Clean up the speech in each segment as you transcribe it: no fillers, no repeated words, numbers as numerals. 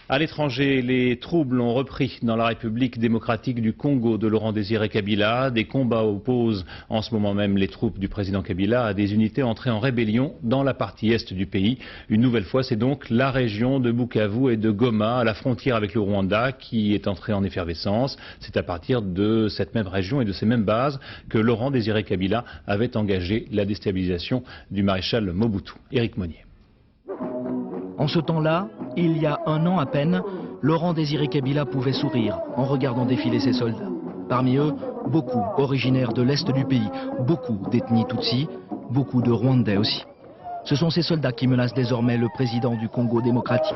À l'étranger, les troubles ont repris dans la République démocratique du Congo de Laurent-Désiré Kabila. Des combats opposent en ce moment même les troupes du président Kabila à des unités entrées en rébellion dans la partie est du pays. Une nouvelle fois, c'est donc la région de Bukavu et de Goma, à la frontière avec le Rwanda, qui est entrée en effervescence. C'est à partir de cette même région et de ces mêmes bases que Laurent-Désiré Kabila avait engagé la déstabilisation du maréchal Mobutu. Éric Monnier. En ce temps-là, il y a un an à peine, Laurent-Désiré Kabila pouvait sourire en regardant défiler ses soldats. Parmi eux, beaucoup originaires de l'est du pays, beaucoup d'ethnie Tutsi, beaucoup de Rwandais aussi. Ce sont ces soldats qui menacent désormais le président du Congo démocratique.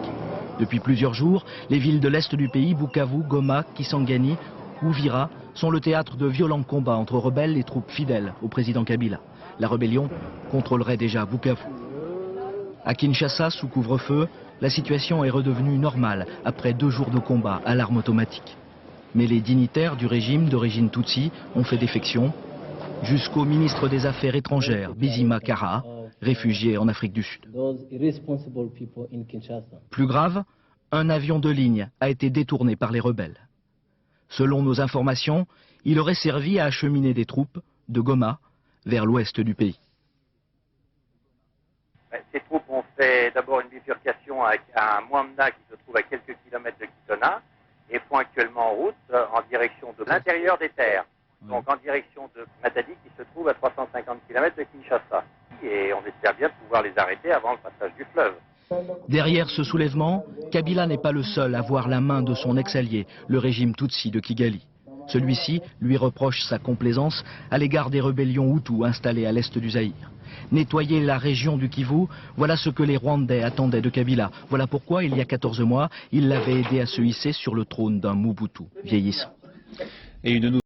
Depuis plusieurs jours, les villes de l'est du pays, Bukavu, Goma, Kisangani, Uvira, sont le théâtre de violents combats entre rebelles et troupes fidèles au président Kabila. La rébellion contrôlerait déjà Bukavu. À Kinshasa, sous couvre-feu, la situation est redevenue normale après 2 jours de combat à l'arme automatique. Mais les dignitaires du régime d'origine Tutsi ont fait défection, jusqu'au ministre des Affaires étrangères, Bizima Kara, réfugié en Afrique du Sud. Plus grave, un avion de ligne a été détourné par les rebelles. Selon nos informations, il aurait servi à acheminer des troupes de Goma vers l'ouest du pays. Ces troupes ont fait d'abord une bifurcation à Mwamna qui se trouve à quelques kilomètres de Kitona et font actuellement en route en direction de l'intérieur des terres, donc en direction de Matadi qui se trouve à 350 km de Kinshasa. Et on espère bien pouvoir les arrêter avant le passage du fleuve. Derrière ce soulèvement, Kabila n'est pas le seul à voir la main de son ex-allié, le régime Tutsi de Kigali. Celui-ci lui reproche sa complaisance à l'égard des rébellions Hutus installées à l'est du Zaïre. Nettoyer la région du Kivu, voilà ce que les Rwandais attendaient de Kabila. Voilà pourquoi, il y a 14 mois, il l'avait aidé à se hisser sur le trône d'un Mobutu vieillissant. Et une